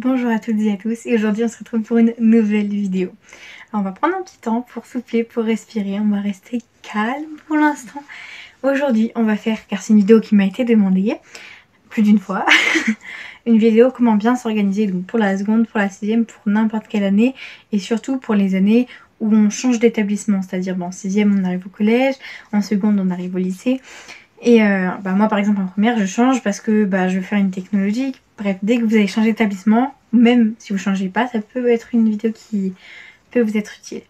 Bonjour à toutes et à tous, et aujourd'hui on se retrouve pour une nouvelle vidéo. Alors on va prendre un petit temps pour souffler, pour respirer, on va rester calme pour l'instant. Aujourd'hui on va faire, car c'est une vidéo qui m'a été demandée plus d'une fois, une vidéo comment bien s'organiser donc pour la seconde, pour la sixième, pour n'importe quelle année, et surtout pour les années où on change d'établissement, c'est-à-dire en sixième on arrive au collège, en seconde on arrive au lycée. Et moi par exemple en première je change parce que je veux faire une technologie. Bref, dès que vous allez changer d'établissement, même si vous changez pas, ça peut être une vidéo qui peut vous être utile.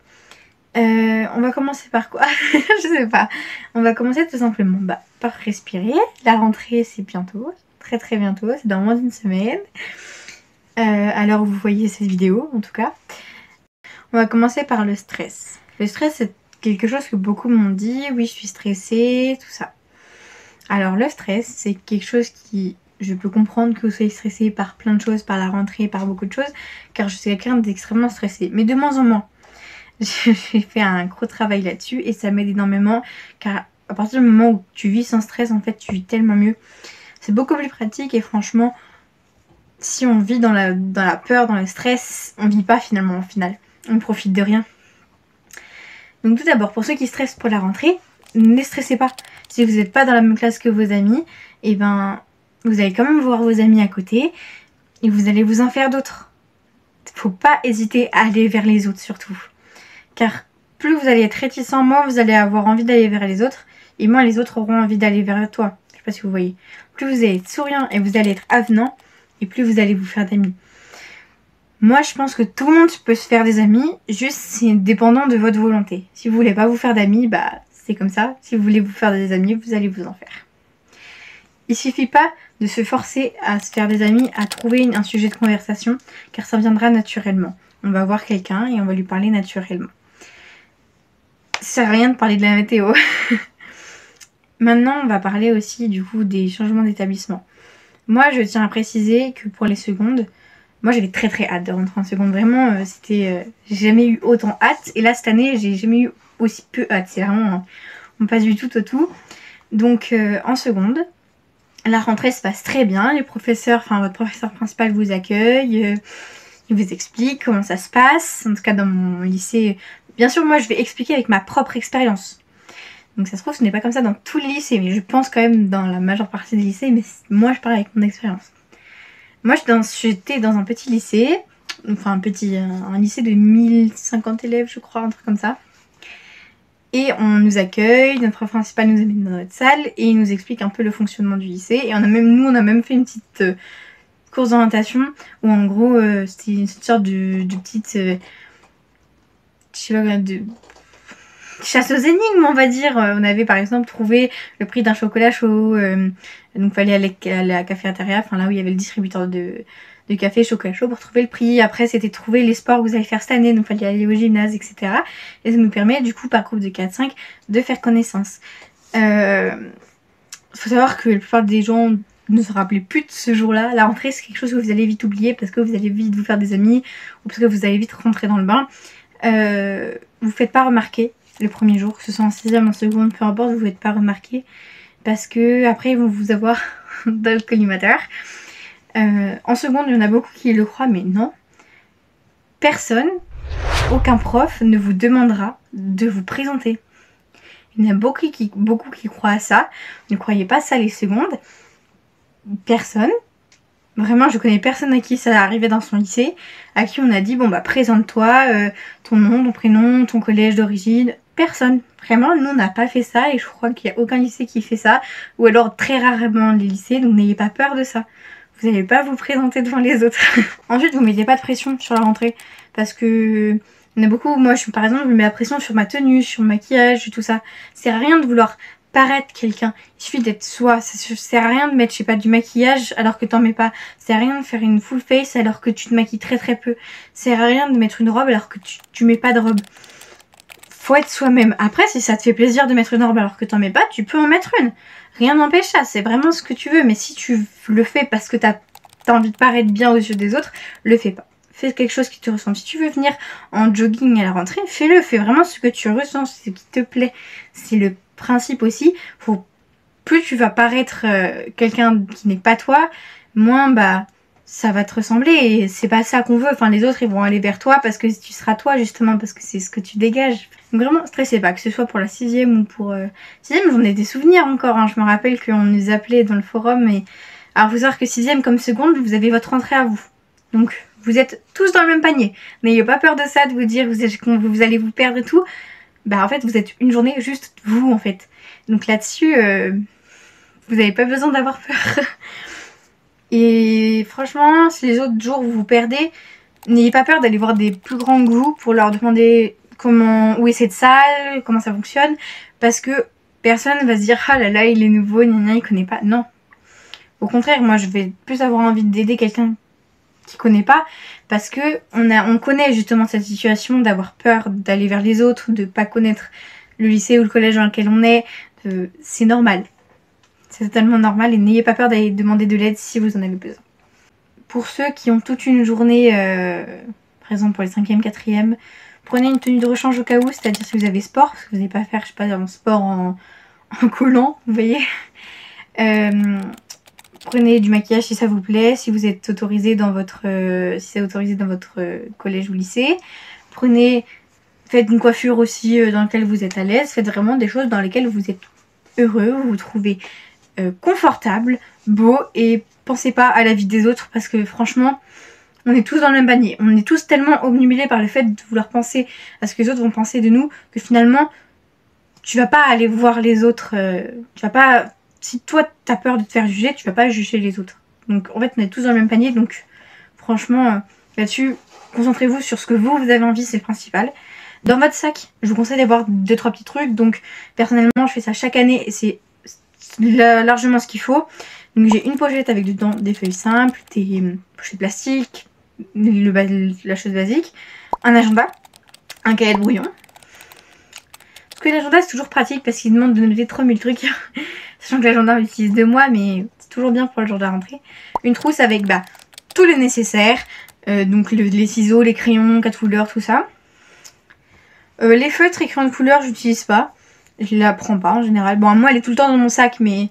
On va commencer par quoi? Je sais pas. On va commencer tout simplement par respirer. La rentrée c'est bientôt, très bientôt, c'est dans moins d'une semaine. Alors vous voyez cette vidéo en tout cas. On va commencer par le stress. Le stress c'est quelque chose que beaucoup m'ont dit, oui je suis stressée, tout ça. Alors le stress, c'est quelque chose qui... Je peux comprendre que vous soyez stressé par plein de choses, par la rentrée, par beaucoup de choses, car je suis quelqu'un d'extrêmement stressé, mais de moins en moins. J'ai fait un gros travail là-dessus et ça m'aide énormément, car à partir du moment où tu vis sans stress, en fait, tu vis tellement mieux. C'est beaucoup plus pratique et franchement, si on vit dans la peur, dans le stress, on vit pas finalement au final. On ne profite de rien. Donc tout d'abord, pour ceux qui stressent pour la rentrée, ne stressez pas. Si vous n'êtes pas dans la même classe que vos amis, et vous allez quand même voir vos amis à côté et vous allez vous en faire d'autres. Faut pas hésiter à aller vers les autres surtout. Car plus vous allez être réticent, moins vous allez avoir envie d'aller vers les autres et moins les autres auront envie d'aller vers toi. Je sais pas si vous voyez. Plus vous allez être souriant et vous allez être avenant et plus vous allez vous faire d'amis. Moi je pense que tout le monde peut se faire des amis, juste c'est dépendant de votre volonté. Si vous voulez pas vous faire d'amis, c'est comme ça. Si vous voulez vous faire des amis, vous allez vous en faire. Il suffit pas de se forcer à se faire des amis, à trouver un sujet de conversation, car ça viendra naturellement. On va voir quelqu'un et on va lui parler naturellement. Ça sert à rien de parler de la météo. Maintenant, on va parler aussi du coup des changements d'établissement. Moi, je tiens à préciser que pour les secondes, moi j'avais très hâte de rentrer en seconde. Vraiment, j'ai jamais eu autant hâte. Et là, cette année, j'ai jamais eu aussi peu hâte. C'est vraiment, on passe du tout au tout. Donc, en seconde, la rentrée se passe très bien, les professeurs, votre professeur principal vous accueille, il vous explique comment ça se passe, en tout cas dans mon lycée. Bien sûr, moi je vais expliquer avec ma propre expérience. Donc ça se trouve, ce n'est pas comme ça dans tous les lycées, mais je pense quand même dans la majeure partie des lycées, mais moi je parle avec mon expérience. Moi j'étais dans un petit lycée, enfin un lycée de 1050 élèves je crois, un truc comme ça. Et on nous accueille, notre prof principal nous amène dans notre salle et il nous explique un peu le fonctionnement du lycée. Et nous on a même fait une petite course d'orientation où en gros c'était une sorte de petite... je sais pas, de chasse aux énigmes on va dire. On avait par exemple trouvé le prix d'un chocolat chaud. Donc fallait aller à la cafétéria, là où il y avait le distributeur de café chocolat chaud pour trouver le prix. Après c'était trouver les sports que vous allez faire cette année, donc fallait aller au gymnase, etc. Et ça nous permet du coup par groupe de 4-5 de faire connaissance. Faut savoir que la plupart des gens ne se rappelaient plus de ce jour-là. La rentrée c'est quelque chose que vous allez vite oublier parce que vous allez vite vous faire des amis ou parce que vous allez vite rentrer dans le bain. Vous faites pas remarquer le premier jour, que ce soit en 6ème, en seconde, peu importe, vous faites pas remarquer parce que après ils vont vous avoir dans le collimateur. En seconde, il y en a beaucoup qui le croient, mais non. Personne, aucun prof ne vous demandera de vous présenter. Il y en a beaucoup qui croient à ça. Ne croyez pas ça les secondes. Personne. Vraiment, je connais personne à qui ça arrivait dans son lycée, à qui on a dit, présente-toi, ton nom, ton prénom, ton collège d'origine. Personne. Vraiment, nous, on n'a pas fait ça et je crois qu'il n'y a aucun lycée qui fait ça. Ou alors très rarement les lycées, donc n'ayez pas peur de ça. Vous n'allez pas vous présenter devant les autres. Ensuite, vous mettez pas de pression sur la rentrée. Parce que il y en a beaucoup, moi par exemple, je mets la pression sur ma tenue, sur le maquillage, tout ça. C'est rien de vouloir paraître quelqu'un. Il suffit d'être soi. Ça sert à rien de mettre, je sais pas, du maquillage alors que t'en mets pas. Ça sert à rien de faire une full face alors que tu te maquilles très peu. Ça sert à rien de mettre une robe alors que tu mets pas de robe. Faut être soi-même. Après, si ça te fait plaisir de mettre une robe alors que t'en mets pas, tu peux en mettre une. Rien n'empêche ça, c'est vraiment ce que tu veux. Mais si tu le fais parce que t'as envie de paraître bien aux yeux des autres, le fais pas. Fais quelque chose qui te ressemble. Si tu veux venir en jogging à la rentrée, fais-le. Fais vraiment ce que tu ressens, ce qui te plaît. C'est le principe aussi. Plus tu vas paraître quelqu'un qui n'est pas toi, moins ça va te ressembler et c'est pas ça qu'on veut. Enfin, les autres ils vont aller vers toi parce que tu seras toi justement, parce que c'est ce que tu dégages. Donc vraiment, stressez pas, que ce soit pour la 6e ou pour... 6e, j'en ai des souvenirs encore, hein. Je me rappelle qu'on nous appelait dans le forum et... Alors, vous savoir que 6e comme seconde, vous avez votre rentrée à vous. Donc, vous êtes tous dans le même panier. N'ayez pas peur de ça, de vous dire vous allez vous perdre et tout. Bah, en fait, vous êtes une journée juste vous, en fait. Donc là-dessus, vous n'avez pas besoin d'avoir peur. Et franchement, si les autres jours vous vous perdez, n'ayez pas peur d'aller voir des plus grands que vous pour leur demander où est cette salle, comment ça fonctionne. Parce que personne va se dire ah là là, il est nouveau, il connaît pas. Non. Au contraire, moi je vais plus avoir envie d'aider quelqu'un qui connaît pas, parce que on connaît justement cette situation d'avoir peur d'aller vers les autres, de pas connaître le lycée ou le collège dans lequel on est. C'est normal. C'est totalement normal et n'ayez pas peur d'aller demander de l'aide si vous en avez besoin. Pour ceux qui ont toute une journée, par exemple pour les 5e, 4e, prenez une tenue de rechange au cas où, c'est-à-dire si vous avez sport, parce que vous n'allez pas faire, je sais pas, un sport en collant, vous voyez. Prenez du maquillage si ça vous plaît, si vous êtes autorisé dans votre, si c'est autorisé dans votre collège ou lycée. Faites une coiffure aussi dans laquelle vous êtes à l'aise. Faites vraiment des choses dans lesquelles vous êtes heureux, vous vous trouvez confortable, beau, et pensez pas à la vie des autres parce que franchement, on est tous dans le même panier. On est tous tellement obnubilés par le fait de vouloir penser à ce que les autres vont penser de nous que finalement, tu vas pas aller voir les autres, tu vas pas... Si toi t'as peur de te faire juger, tu vas pas juger les autres. Donc en fait on est tous dans le même panier, donc franchement là-dessus, concentrez-vous sur ce que vous avez envie, c'est le principal. Dans votre sac, je vous conseille d'avoir 2-3 petits trucs. Donc personnellement je fais ça chaque année et c'est largement ce qu'il faut. Donc j'ai une pochette avec dedans des feuilles simples, des pochettes plastiques, la chose basique, un agenda, un cahier de brouillon. Parce que l'agenda c'est toujours pratique parce qu'il demande de noter 3000 trucs. Sachant que l'agenda on l'utilise 2 mois, mais c'est toujours bien pour le jour de la rentrée. Une trousse avec tout le nécessaire. Donc les ciseaux, les crayons, 4 couleurs, tout ça. Les feutres et crayons de couleur, j'utilise pas. Je la prends pas en général. Bon, moi elle est tout le temps dans mon sac, mais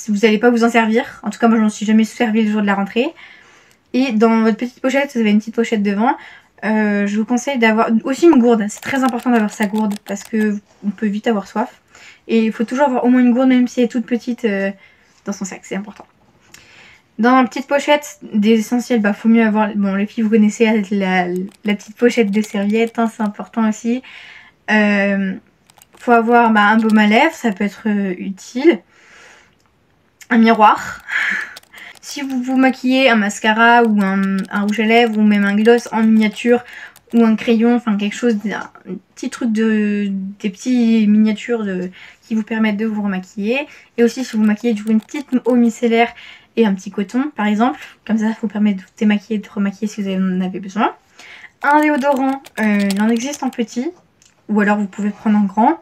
vous n'allez pas vous en servir. En tout cas, moi j'en suis jamais servi le jour de la rentrée. Et dans votre petite pochette, vous avez une petite pochette devant. Je vous conseille d'avoir aussi une gourde. C'est très important d'avoir sa gourde parce que on peut vite avoir soif. Et il faut toujours avoir au moins une gourde, même si elle est toute petite, dans son sac, c'est important. Dans la petite pochette des essentiels, faut mieux avoir... Bon, les filles, vous connaissez la petite pochette de serviettes, hein, c'est important aussi. Faut avoir un baume à lèvres, ça peut être utile. Un miroir. Si vous vous maquillez, un mascara ou un rouge à lèvres ou même un gloss en miniature ou un crayon, enfin quelque chose, un petit truc des petits miniatures qui vous permettent de vous remaquiller. Et aussi si vous maquillez du coup une petite eau micellaire et un petit coton par exemple, comme ça vous permet de vous démaquiller, de remaquiller si vous en avez besoin. Un déodorant, il en existe en petit ou alors vous pouvez prendre en grand.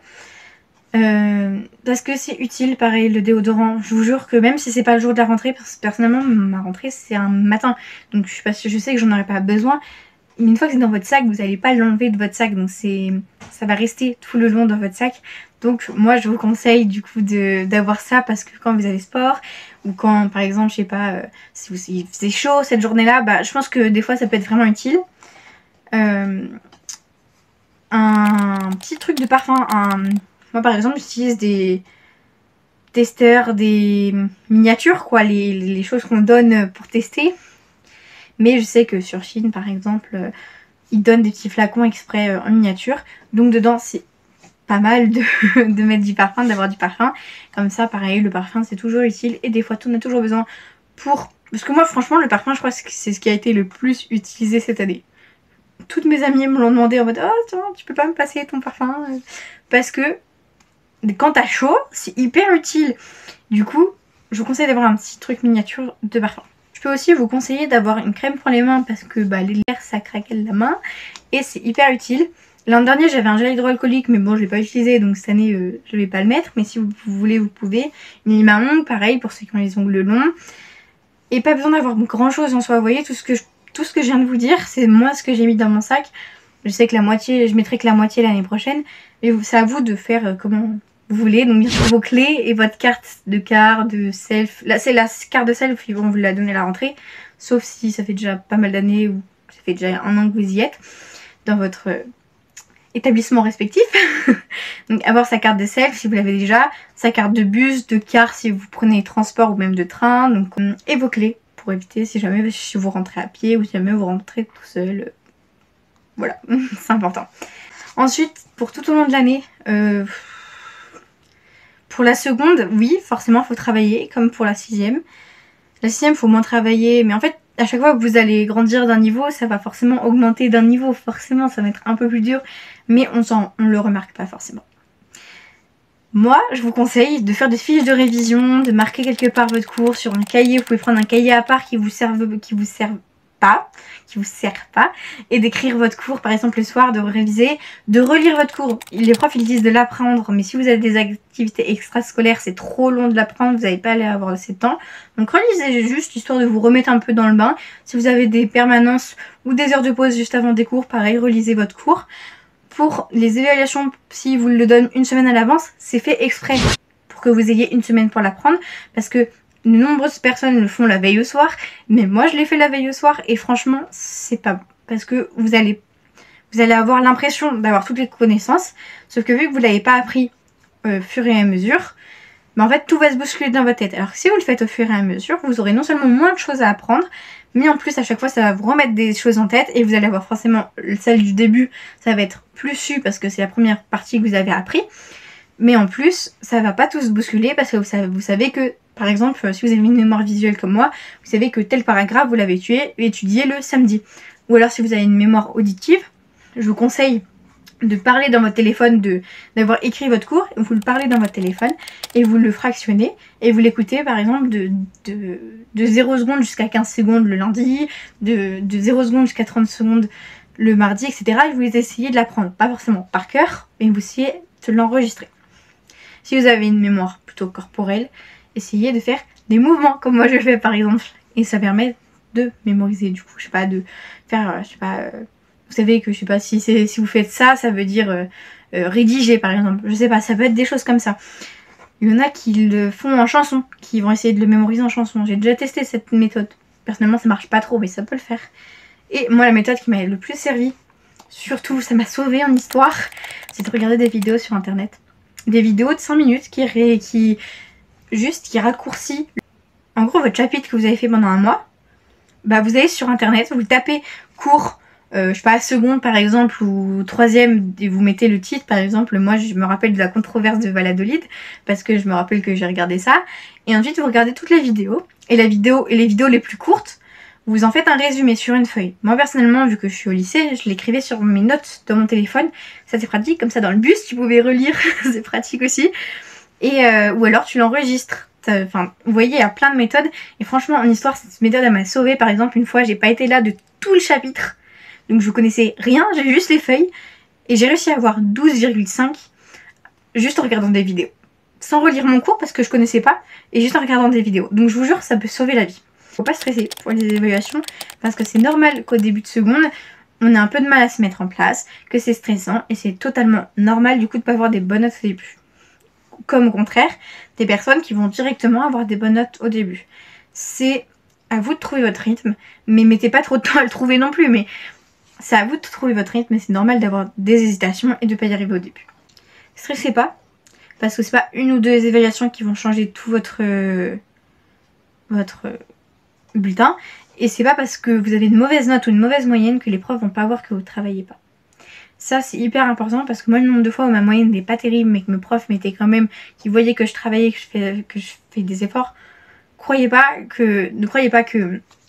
Parce que c'est utile, pareil, le déodorant. Je vous jure que même si c'est pas le jour de la rentrée, parce que personnellement ma rentrée c'est un matin, donc je sais que j'en aurai pas besoin. Mais une fois que c'est dans votre sac, vous n'allez pas l'enlever de votre sac, donc ça va rester tout le long dans votre sac. Donc moi je vous conseille du coup d'avoir ça parce que quand vous avez sport ou quand par exemple je sais pas si il faisait chaud cette journée là, je pense que des fois ça peut être vraiment utile. Un petit truc de parfum, moi par exemple j'utilise des testeurs, des miniatures quoi, les choses qu'on donne pour tester. Mais je sais que sur Chine par exemple, ils donnent des petits flacons exprès en miniature. Donc dedans c'est pas mal de mettre du parfum, d'avoir du parfum. Comme ça pareil, le parfum c'est toujours utile. Et des fois on a toujours besoin pour... Parce que moi franchement le parfum je crois que c'est ce qui a été le plus utilisé cette année. Toutes mes amies me l'ont demandé en mode oh tiens, tu peux pas me passer ton parfum. Parce que quand t'as chaud c'est hyper utile. Du coup je vous conseille d'avoir un petit truc miniature de parfum. Je peux aussi vous conseiller d'avoir une crème pour les mains parce que l'air ça craquelle la main et c'est hyper utile. L'an dernier j'avais un gel hydroalcoolique mais bon je l'ai pas utilisé donc cette année je vais pas le mettre, mais si vous voulez vous pouvez. Une lime à ongles pareil pour ceux qui ont les ongles longs. Et pas besoin d'avoir grand chose en soi, vous voyez tout ce que je viens de vous dire c'est moi ce que j'ai mis dans mon sac. Je sais que je mettrai que la moitié l'année prochaine, mais c'est à vous de faire comment vous voulez. Donc bien sûr vos clés et votre carte de self. Là c'est la carte de self, ils vont vous la donner à la rentrée. sauf si ça fait déjà pas mal d'années ou ça fait déjà un an que vous y êtes dans votre établissement respectif. Donc avoir sa carte de self si vous l'avez déjà, sa carte de bus, de car si vous prenez les transports ou même de train, donc et vos clés pour éviter si jamais si vous rentrez à pied ou si jamais vous rentrez tout seul. Voilà, c'est important. Ensuite, pour tout au long de l'année, pour la seconde, oui, forcément il faut travailler comme pour la sixième. La sixième, il faut moins travailler, mais en fait, à chaque fois que vous allez grandir d'un niveau, ça va forcément augmenter d'un niveau. Forcément, ça va être un peu plus dur, mais on le remarque pas forcément. Moi, je vous conseille de faire des fiches de révision, de marquer quelque part votre cours sur un cahier. Vous pouvez prendre un cahier à part qui vous sert pas, et d'écrire votre cours, par exemple le soir, de réviser, de relire votre cours. Les profs ils disent de l'apprendre, mais si vous avez des activités extrascolaires, c'est trop long de l'apprendre, vous n'allez pas aller avoir assez de temps. Donc relisez juste, histoire de vous remettre un peu dans le bain. Si vous avez des permanences ou des heures de pause juste avant des cours, pareil, relisez votre cours. Pour les évaluations, si vous le donnez une semaine à l'avance, c'est fait exprès pour que vous ayez une semaine pour l'apprendre, parce que de nombreuses personnes le font la veille au soir, mais moi je l'ai fait la veille au soir et franchement c'est pas bon, parce que vous allez avoir l'impression d'avoir toutes les connaissances, sauf que vu que vous l'avez pas appris au fur et à mesure, en fait tout va se bousculer dans votre tête. Alors que si vous le faites au fur et à mesure, vous aurez non seulement moins de choses à apprendre, mais en plus à chaque fois ça va vous remettre des choses en tête et vous allez avoir forcément celle du début, ça va être plus su parce que c'est la première partie que vous avez appris, mais en plus ça va pas tout se bousculer parce que vous savez que par exemple si vous avez une mémoire visuelle comme moi, vous savez que tel paragraphe vous l'avez étudié le samedi. Ou alors si vous avez une mémoire auditive, je vous conseille de parler dans votre téléphone, d'avoir écrit votre cours, vous le parlez dans votre téléphone et vous le fractionnez et vous l'écoutez par exemple de 0 secondes jusqu'à 15 secondes le lundi, de 0 secondes jusqu'à 30 secondes le mardi, etc. Et vous essayez de l'apprendre, pas forcément par cœur, mais vous essayez de l'enregistrer. Si vous avez une mémoire plutôt corporelle, essayez de faire des mouvements comme moi je fais par exemple, et ça permet de mémoriser. Du coup, je sais pas, de faire, je sais pas, vous savez que je sais pas si vous faites ça, ça veut dire rédiger par exemple, je sais pas, ça peut être des choses comme ça. Il y en a qui le font en chanson, qui vont essayer de le mémoriser en chanson. J'ai déjà testé cette méthode. Personnellement ça marche pas trop, mais ça peut le faire. Et moi la méthode qui m'a le plus servi, surtout ça m'a sauvé en histoire, c'est de regarder des vidéos sur internet. Des vidéos de 5 minutes qui raccourcit en gros votre chapitre que vous avez fait pendant un mois. Bah vous allez sur internet, vous tapez cours, je sais pas, seconde par exemple ou troisième, et vous mettez le titre par exemple. Moi je me rappelle de la controverse de Valladolid parce que je me rappelle que j'ai regardé ça, et ensuite vous regardez toutes les vidéos et les vidéos les plus courtes, vous en faites un résumé sur une feuille. Moi personnellement, vu que je suis au lycée, je l'écrivais sur mes notes dans mon téléphone, ça c'est pratique, comme ça dans le bus tu pouvais relire, c'est pratique aussi. Et ou alors tu l'enregistres. Enfin, vous voyez, il y a plein de méthodes. Et franchement, en histoire, cette méthode, elle m'a sauvée. Par exemple, une fois, j'ai pas été là de tout le chapitre. Donc, je connaissais rien. J'ai vu juste les feuilles. Et j'ai réussi à avoir 12,5 juste en regardant des vidéos. Sans relire mon cours parce que je connaissais pas. Et juste en regardant des vidéos. Donc, je vous jure, ça peut sauver la vie. Faut pas stresser pour les évaluations. Parce que c'est normal qu'au début de seconde, on a un peu de mal à se mettre en place. Que c'est stressant. Et c'est totalement normal, du coup, de pas avoir des bonnes notes au début. Comme au contraire, des personnes qui vont directement avoir des bonnes notes au début. C'est à vous de trouver votre rythme, mais mettez pas trop de temps à le trouver non plus, mais c'est à vous de trouver votre rythme, et c'est normal d'avoir des hésitations et de pas y arriver au début. Stressez pas, parce que c'est pas une ou deux évaluations qui vont changer tout votre bulletin, et c'est pas parce que vous avez une mauvaise note ou une mauvaise moyenne que les profs vont pas voir que vous travaillez pas. Ça c'est hyper important parce que moi le nombre de fois où ma moyenne n'est pas terrible mais que mes profs m'étaient quand même, qui voyaient que je travaillais, que je fais des efforts, ne croyez pas que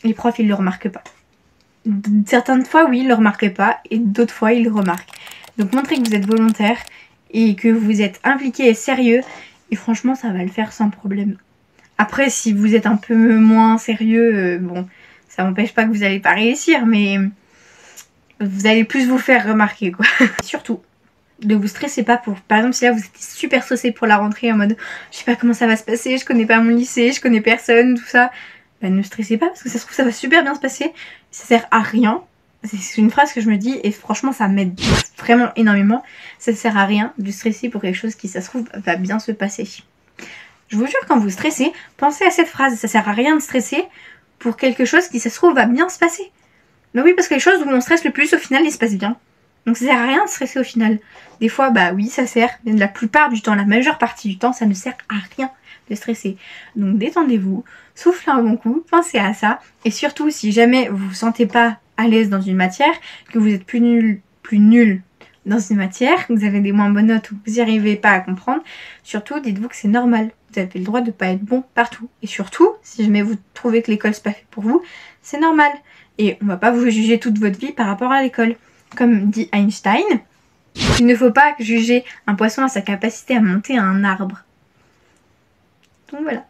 les profs ils le remarquent pas. Certaines fois oui ils le remarquent pas et d'autres fois ils le remarquent. Donc montrez que vous êtes volontaire et que vous êtes impliqué et sérieux, et franchement ça va le faire sans problème. Après si vous êtes un peu moins sérieux, bon ça n'empêche pas que vous n'allez pas réussir, mais vous allez plus vous faire remarquer quoi. Surtout, ne vous stressez pas pour... Par exemple, si là vous êtes super stressé pour la rentrée en mode je sais pas comment ça va se passer, je connais pas mon lycée, je connais personne, tout ça. Bah, ne stressez pas parce que ça se trouve ça va super bien se passer. Ça sert à rien. C'est une phrase que je me dis et franchement ça m'aide vraiment énormément. Ça sert à rien de stresser pour quelque chose qui ça se trouve va bien se passer. Je vous jure, quand vous stressez, pensez à cette phrase. Ça sert à rien de stresser pour quelque chose qui, ça se trouve, va bien se passer. Mais oui, parce que les choses où on stresse le plus, au final, ils se passent bien. Donc ça sert à rien de stresser au final. Des fois, bah oui, ça sert. Mais la plupart du temps, la majeure partie du temps, ça ne sert à rien de stresser. Donc détendez-vous, soufflez un bon coup, pensez à ça. Et surtout, si jamais vous vous sentez pas à l'aise dans une matière, que vous êtes plus nul dans une matière, que vous avez des moins bonnes notes ou que vous n'y arrivez pas à comprendre, surtout dites-vous que c'est normal. Vous avez le droit de ne pas être bon partout. Et surtout, si jamais vous trouvez que l'école c'est pas fait pour vous, c'est normal. Et on va pas vous juger toute votre vie par rapport à l'école. Comme dit Einstein, il ne faut pas juger un poisson à sa capacité à monter à un arbre. Donc voilà.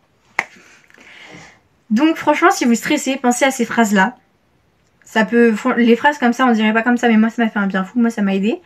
Donc franchement, si vous stressez, pensez à ces phrases-là. Ça peut, les phrases comme ça, on dirait pas comme ça, mais moi ça m'a fait un bien fou, moi ça m'a aidé.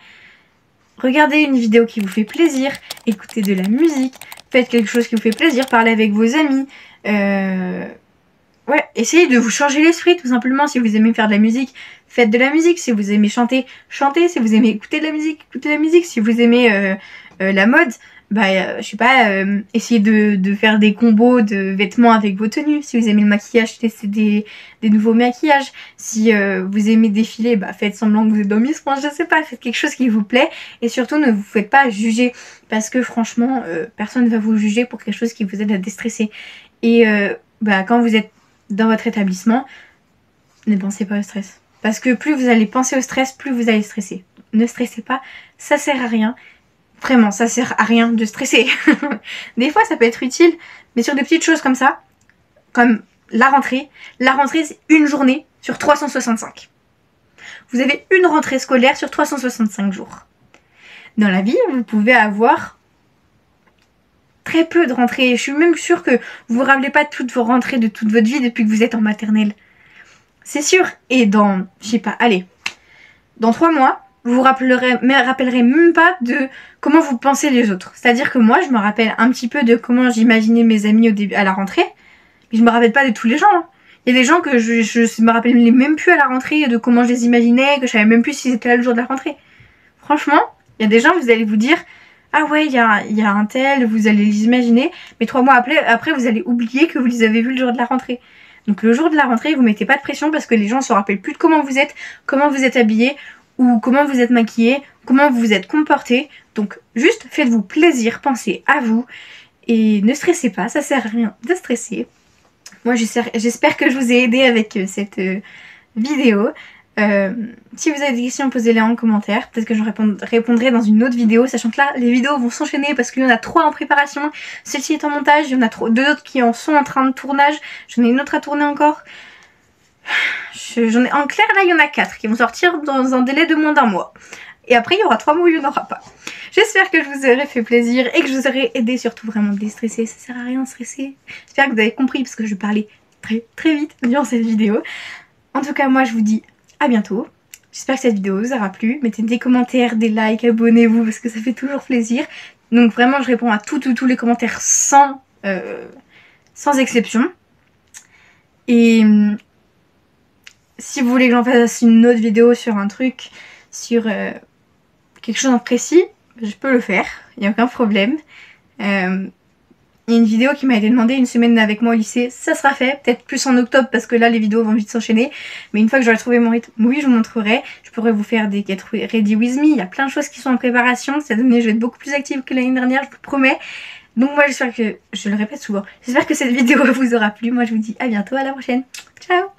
Regardez une vidéo qui vous fait plaisir, écoutez de la musique, faites quelque chose qui vous fait plaisir, parlez avec vos amis. Ouais, essayez de vous changer l'esprit tout simplement. Si vous aimez faire de la musique, faites de la musique. Si vous aimez chanter, chantez. Si vous aimez écouter de la musique, écoutez de la musique. Si vous aimez la mode, bah je sais pas, essayez de faire des combos de vêtements avec vos tenues. Si vous aimez le maquillage, testez des nouveaux maquillages. Si vous aimez défiler, bah faites semblant que vous êtes dans Miss France, je sais pas, faites quelque chose qui vous plaît. Et surtout, ne vous faites pas juger. Parce que franchement, personne ne va vous juger pour quelque chose qui vous aide à déstresser. Et bah quand vous êtes dans votre établissement, ne pensez pas au stress. Parce que plus vous allez penser au stress, plus vous allez stresser. Ne stressez pas, ça sert à rien. Vraiment, ça sert à rien de stresser. Des fois, ça peut être utile, mais sur des petites choses comme ça, comme la rentrée c'est une journée sur 365. Vous avez une rentrée scolaire sur 365 jours. Dans la vie, vous pouvez avoir très peu de rentrées. Je suis même sûre que vous ne vous rappelez pas toutes vos rentrées de toute votre vie depuis que vous êtes en maternelle. C'est sûr. Et dans, je sais pas, allez, dans 3 mois, vous vous rappellerez même pas de comment vous pensez les autres. C'est-à-dire que moi, je me rappelle un petit peu de comment j'imaginais mes amis au début, à la rentrée, mais je me rappelle pas de tous les gens. Hein. Il y a des gens que je me rappelle même plus à la rentrée de comment je les imaginais, que je savais même plus si c'était là le jour de la rentrée. Franchement, il y a des gens, vous allez vous dire, ah ouais, il y a un tel, vous allez les imaginer, mais 3 mois après, vous allez oublier que vous les avez vus le jour de la rentrée. Donc le jour de la rentrée, vous mettez pas de pression parce que les gens ne se rappellent plus de comment vous êtes habillé, ou comment vous êtes maquillé, comment vous vous êtes comporté. Donc juste faites-vous plaisir, pensez à vous, et ne stressez pas, ça sert à rien de stresser. Moi j'espère que je vous ai aidé avec cette vidéo. Si vous avez des questions, posez-les en commentaire. Peut-être que je répondrai dans une autre vidéo, sachant que là, les vidéos vont s'enchaîner parce qu'il y en a 3 en préparation. Celle-ci est en montage, il y en a 2 autres qui en sont en train de tournage. J'en ai une autre à tourner encore. En clair, là, il y en a 4 qui vont sortir dans un délai de moins d'1 mois. Et après, il y aura 3 mois où il n'y en aura pas. J'espère que je vous aurai fait plaisir et que je vous aurai aidé surtout vraiment de déstresser. Ça sert à rien de stresser. J'espère que vous avez compris parce que je parlais très vite durant cette vidéo. En tout cas, moi, je vous dis à bientôt. J'espère que cette vidéo vous aura plu. Mettez des commentaires, des likes, abonnez-vous parce que ça fait toujours plaisir. Donc vraiment, je réponds à tous les commentaires sans exception. Et si vous voulez que j'en fasse une autre vidéo sur un truc, sur quelque chose en précis, je peux le faire. Il n'y a aucun problème. Il y a une vidéo qui m'a été demandée, une semaine avec moi au lycée, ça sera fait, peut-être plus en octobre parce que là les vidéos vont vite s'enchaîner, mais une fois que j'aurai trouvé mon rythme, oui je vous montrerai, je pourrai vous faire des Get Ready With Me, il y a plein de choses qui sont en préparation, cette année je vais être beaucoup plus active que l'année dernière, je vous promets, donc moi j'espère que, je le répète souvent, j'espère que cette vidéo vous aura plu, moi je vous dis à bientôt, à la prochaine, ciao.